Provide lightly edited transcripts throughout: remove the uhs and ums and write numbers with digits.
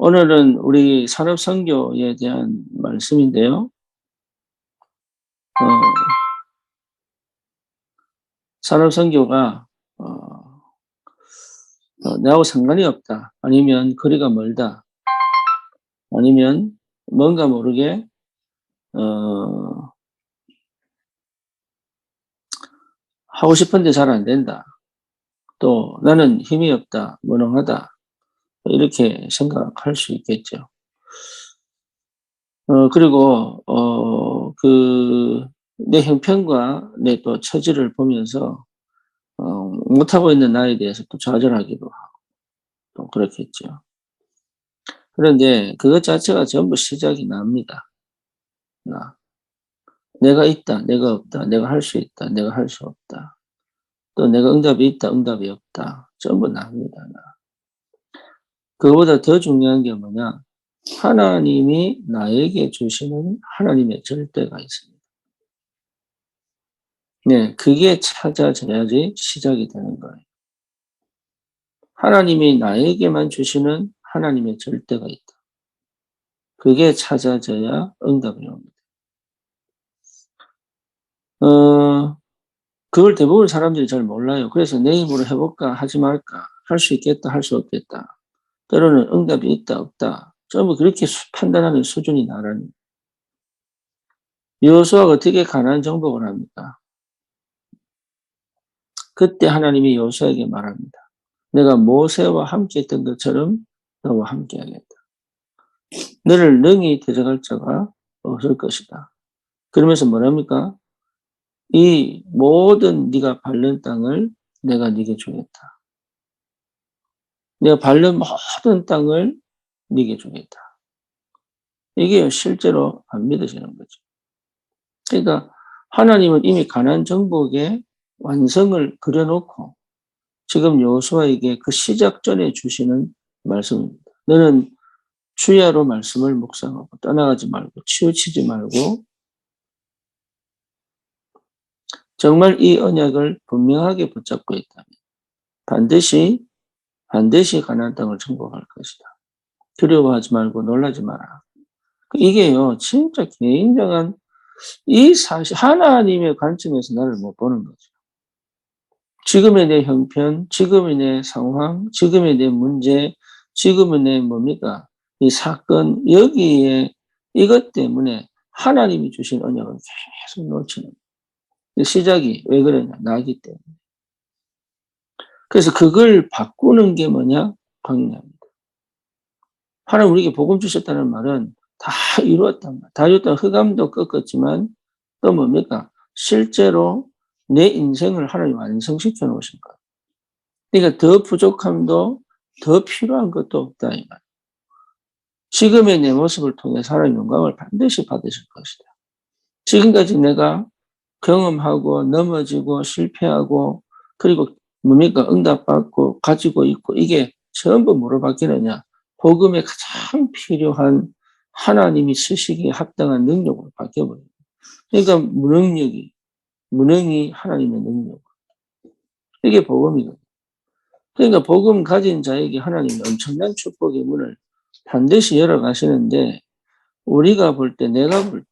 오늘은 우리 산업선교에 대한 말씀인데요. 어, 산업선교가 나하고 상관이 없다. 아니면 거리가 멀다. 아니면 뭔가 모르게 어, 하고 싶은데 잘 안 된다. 또 나는 힘이 없다. 무능하다. 이렇게 생각할 수 있겠죠. 그리고 내 형편과 내 또 처지를 보면서 못하고 있는 나에 대해서 또 좌절하기도 하고 또 그렇겠죠. 그런데 그것 자체가 전부 시작이 납니다. 나. 내가 있다, 내가 없다, 내가 할 수 있다, 내가 할 수 없다. 또 내가 응답이 있다, 응답이 없다. 전부 납니다. 나. 그거보다 더 중요한 게 뭐냐? 하나님이 나에게 주시는 하나님의 절대가 있습니다. 네, 그게 찾아져야지 시작이 되는 거예요. 하나님이 나에게만 주시는 하나님의 절대가 있다. 그게 찾아져야 응답이 옵니다. 그걸 대부분 사람들이 잘 몰라요. 그래서 내 힘으로 해볼까, 하지 말까, 할 수 있겠다, 할 수 없겠다. 때로는 응답이 있다, 없다. 전부 그렇게 판단하는 수준이 나라니. 여호수아가 어떻게 가나안 정복을 합니까? 그때 하나님이 여호수아에게 말합니다. 내가 모세와 함께 했던 것처럼 너와 함께 하겠다. 너를 능히 데려갈 자가 없을 것이다. 그러면서 뭐랍니까? 이 모든 네가 밟는 땅을 내가 네게 주겠다. 내가 밟는 모든 땅을 네게 주겠다. 이게 실제로 안 믿어지는 거죠. 그러니까 하나님은 이미 가나안 정복의 완성을 그려놓고 지금 여호수아에게 그 시작 전에 주시는 말씀입니다. 너는 주야로 말씀을 묵상하고 떠나가지 말고 치우치지 말고 정말 이 언약을 분명하게 붙잡고 있다면 반드시 가나안 땅을 정복할 것이다. 두려워하지 말고 놀라지 마라. 이게요, 진짜 굉장한 이 사실 하나님의 관점에서 나를 못 보는 거죠. 지금의 내 형편, 지금의 내 상황, 지금의 내 문제, 지금의 내 뭡니까? 이 사건, 여기에 이것 때문에 하나님이 주신 언약을 계속 놓치는 거예요. 시작이 왜 그러냐? 나기 때문에. 그래서 그걸 바꾸는 게 뭐냐? 광야입니다. 하나님 우리에게 복음 주셨다는 말은 다 이루었단 말이야. 다 이루었다. 흑암도 꺾었지만 또 뭡니까? 실제로 내 인생을 하나님 완성시켜 놓으신 거예요. 그러니까 더 부족함도 더 필요한 것도 없다. 이 말. 지금의 내 모습을 통해 하나님의 영광을 반드시 받으실 것이다. 지금까지 내가 경험하고 넘어지고 실패하고 그리고 뭡니까? 응답받고 가지고 있고 이게 전부 뭐로 바뀌느냐? 복음에 가장 필요한 하나님이 쓰시기에 합당한 능력으로 바뀌어버려요. 그러니까 무능이 하나님의 능력. 이게 복음이거든요. 그러니까 복음 가진 자에게 하나님이 엄청난 축복의 문을 반드시 열어가시는데 우리가 볼 때, 내가 볼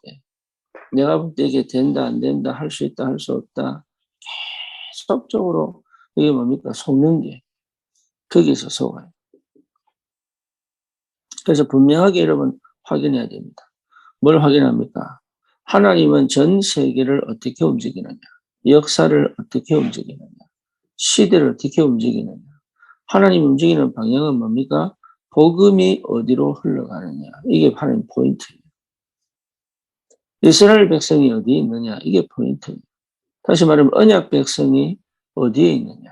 때 이게 된다, 안 된다, 할 수 있다, 할 수 없다. 계속적으로 이게 뭡니까? 속는 게 거기서 속아요. 그래서 분명하게 여러분 확인해야 됩니다. 뭘 확인합니까? 하나님은 전 세계를 어떻게 움직이느냐? 역사를 어떻게 움직이느냐? 시대를 어떻게 움직이느냐? 하나님 움직이는 방향은 뭡니까? 복음이 어디로 흘러가느냐. 이게 하나님 포인트예요. 이스라엘 백성이 어디에 있느냐. 이게 포인트예요. 다시 말하면 언약 백성이 어디에 있느냐.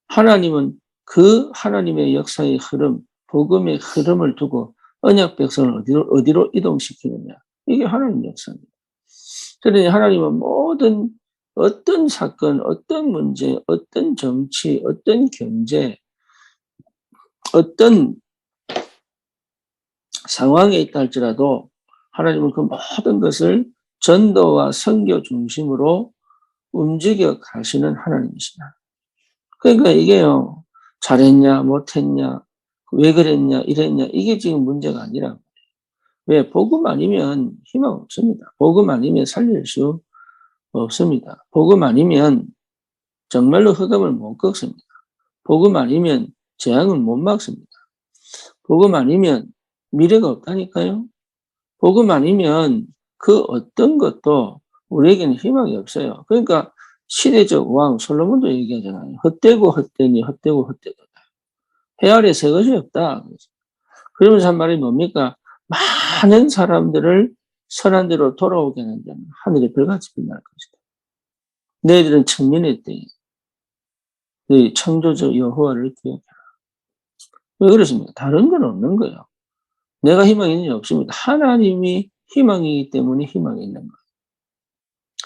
하나님은 그 하나님의 역사의 흐름, 복음의 흐름을 두고 언약 백성을 어디로 이동시키느냐. 이게 하나님의 역사입니다. 그러니 하나님은 모든 어떤 사건, 어떤 문제, 어떤 정치, 어떤 경제, 어떤 상황에 있다 할지라도 하나님은 그 모든 것을 전도와 선교 중심으로 움직여 가시는 하나님이시다. 그러니까 이게요, 잘했냐, 못했냐, 왜 그랬냐, 이랬냐, 이게 지금 문제가 아니라. 왜? 복음 아니면 희망 없습니다. 복음 아니면 살릴 수 없습니다. 복음 아니면 정말로 흑암을 못 꺾습니다. 복음 아니면 재앙은 못 막습니다. 복음 아니면 미래가 없다니까요. 복음 아니면 그 어떤 것도 우리에게는 희망이 없어요. 그러니까 시대적 왕 솔로몬도 얘기하잖아요. 헛되고 헛되니 헛되고 헛되도다. 해 아래 새 것이 없다. 그러면서 한 말이 뭡니까? 많은 사람들을 선한 대로 돌아오게 하는 자는 하늘의 별같이 빛날 것이다. 너희들은 청년의 때에 너희 창조주 여호와를 기억해라. 왜 그렇습니까? 다른 건 없는 거예요. 내가 희망이 있는지 없습니다. 하나님이 희망이기 때문에 희망이 있는 거예요.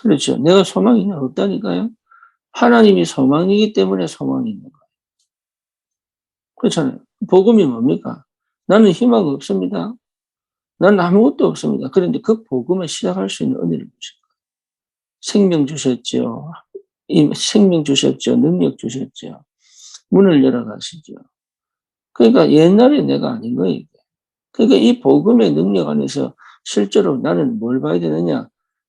그렇죠. 내가 소망이 있냐? 없다니까요. 하나님이 소망이기 때문에 소망이 있는 거예요. 그렇잖아요. 복음이 뭡니까? 나는 희망 없습니다. 나는 아무것도 없습니다. 그런데 그 복음을 시작할 수 있는 은혜를 주신 거예요. 생명 주셨죠. 생명 주셨죠. 능력 주셨죠. 문을 열어가시죠. 그러니까 옛날에 내가 아닌 거예요. 이게. 그러니까 이 복음의 능력 안에서 실제로 나는 뭘 봐야 되느냐?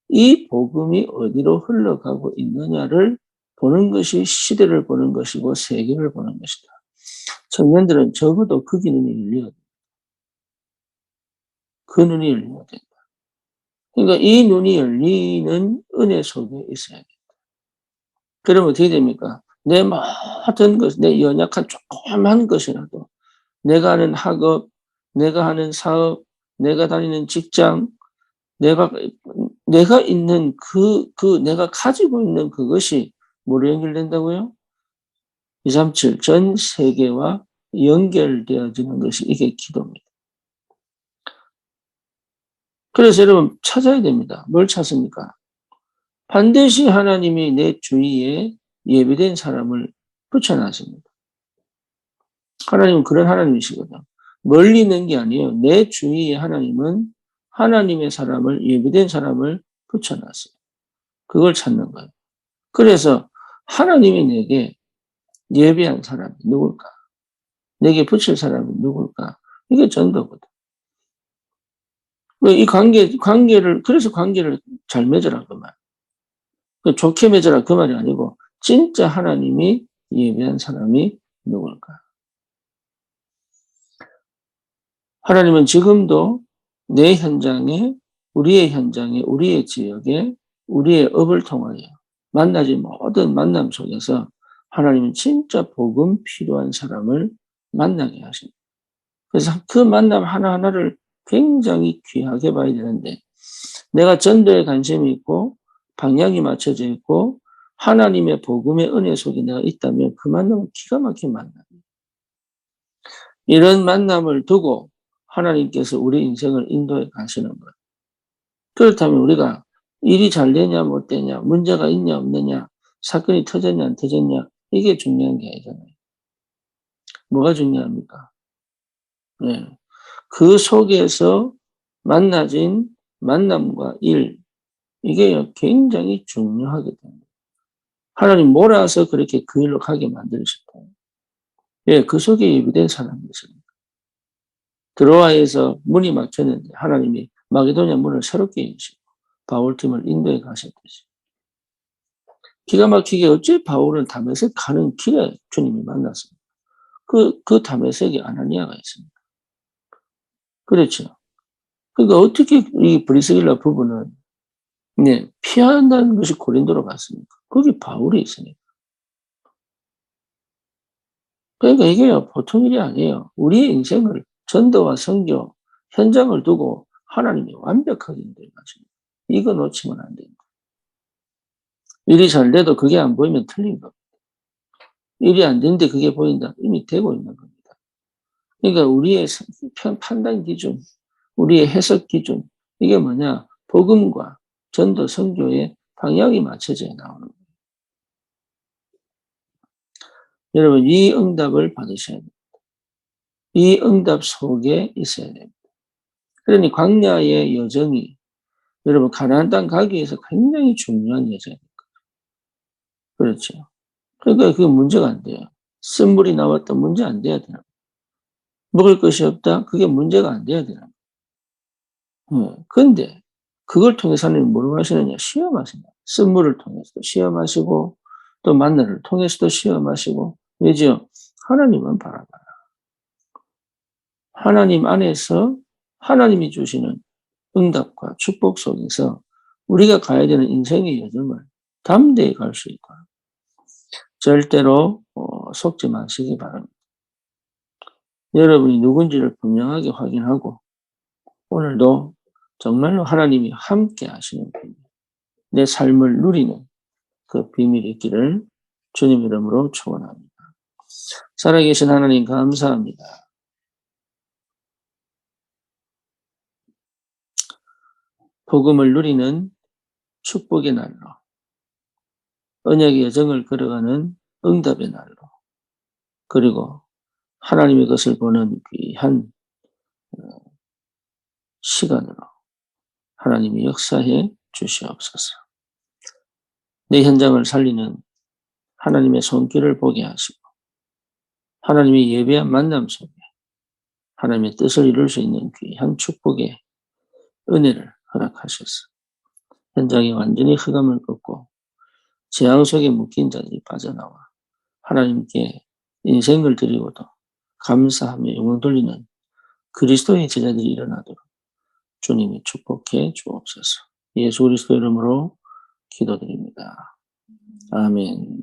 이 복음이 어디로 흘러가고 있느냐를 보는 것이 시대를 보는 것이고 세계를 보는 것이다. 청년들은 적어도 그 눈이 열려야 된다. 그 눈이 열려야 된다. 그러니까 이 눈이 열리는 은혜 속에 있어야 된다. 그러면 어떻게 됩니까? 내 모든 것, 내 연약한 조그만 것이라도 내가 하는 학업, 내가 하는 사업, 내가 다니는 직장, 내가 있는 내가 가지고 있는 그것이 뭐로 연결된다고요? 237, 전 세계와 연결되어지는 것이 이게 기도입니다. 그래서 여러분 찾아야 됩니다. 뭘 찾습니까? 반드시 하나님이 내 주위에 예비된 사람을 붙여놨습니다. 하나님은 그런 하나님이시거든요. 멀리 있는 게 아니에요. 내 주위에 하나님은 하나님의 사람을, 예비된 사람을 붙여놨어요. 그걸 찾는 거예요. 그래서 하나님이 내게 예비한 사람이 누굴까? 내게 붙일 사람이 누굴까? 이게 전도거든. 이 그래서 관계를 잘 맺으라, 그 말. 좋게 맺으라, 그 말이 아니고, 진짜 하나님이 예비한 사람이 누굴까? 하나님은 지금도 내 현장에, 우리의 현장에, 우리의 지역에, 우리의 업을 통하여 만나지 모든 만남 속에서 하나님은 진짜 복음 필요한 사람을 만나게 하십니다. 그래서 그 만남 하나하나를 굉장히 귀하게 봐야 되는데, 내가 전도에 관심이 있고 방향이 맞춰져 있고 하나님의 복음의 은혜 속에 내가 있다면 그 만남은 기가 막힌 만남이에요. 이런 만남을 두고 하나님께서 우리 인생을 인도해 가시는 거예요. 그렇다면 우리가 일이 잘 되냐 못 되냐, 문제가 있냐 없느냐, 사건이 터졌냐 안 터졌냐, 이게 중요한 게 아니잖아요. 뭐가 중요합니까? 네. 그 속에서 만나진 만남과 일, 이게 굉장히 중요하게 됩니다. 하나님 몰아서 그렇게 그 일로 가게 만드셨다. 예, 그 속에 예비된 사람이 있습니다. 드로아에서 문이 막혔는데 하나님이 마게도냐 문을 새롭게 여시고 바울팀을 인도에 가셨듯이. 기가 막히게 어째 바울은 다메섹 가는 길에 주님이 만났습니다. 그 다메섹에 아나니아가 있습니다. 그렇죠. 그러니까 어떻게 이 브리스길라 부부는 네, 피한다는 것이 고린도로 갔습니까? 거기 바울이 있으니까. 그러니까 이게 보통 일이 아니에요. 우리의 인생을 전도와 선교, 현장을 두고 하나님이 완벽하게 인도해 가십니다. 이거 놓치면 안 됩니다. 일이 잘 돼도 그게 안 보이면 틀린 겁니다. 일이 안 되는데 그게 보인다. 이미 되고 있는 겁니다. 그러니까 우리의 판단 기준, 우리의 해석 기준, 이게 뭐냐? 복음과 전도, 선교의 방향이 맞춰져 나오는 거예요. 여러분, 이 응답을 받으셔야 됩니다. 이 응답 속에 있어야 됩니다. 그러니 광야의 여정이 여러분 가나안 땅 가기 위해서 굉장히 중요한 여정입니다. 그렇죠. 그러니까 그게 문제가 안 돼요. 쓴물이 나왔다 문제 안 돼야 돼요. 먹을 것이 없다? 그게 문제가 안 돼야 되는 거예요. 근데 그걸 통해서 하나님이 뭐라고 하시느냐? 시험하신다. 쓴물을 통해서도 시험하시고 또 만나를 통해서도 시험하시고 왜죠? 하나님은 바라봐라. 하나님 안에서 하나님이 주시는 응답과 축복 속에서 우리가 가야 되는 인생의 여정을 담대히 갈 수 있고 절대로 속지 마시기 바랍니다. 여러분이 누군지를 분명하게 확인하고 오늘도 정말로 하나님이 함께 하시는 비밀, 내 삶을 누리는 그 비밀이 있기를 주님 이름으로 축원합니다. 살아계신 하나님 감사합니다. 복음을 누리는 축복의 날로 언약의 여정을 걸어가는 응답의 날로 그리고 하나님의 것을 보는 귀한 시간으로 하나님이 역사해 주시옵소서. 내 현장을 살리는 하나님의 손길을 보게 하시고 하나님의 예배한 만남 속에 하나님의 뜻을 이룰 수 있는 귀한 축복의 은혜를 허락하셔서 현장에 완전히 흑암을 꺾고 재앙 속에 묶인 자들이 빠져나와 하나님께 인생을 드리고도 감사하며 영광 돌리는 그리스도의 제자들이 일어나도록 주님이 축복해 주옵소서. 예수 그리스도 이름으로 기도드립니다. 아멘.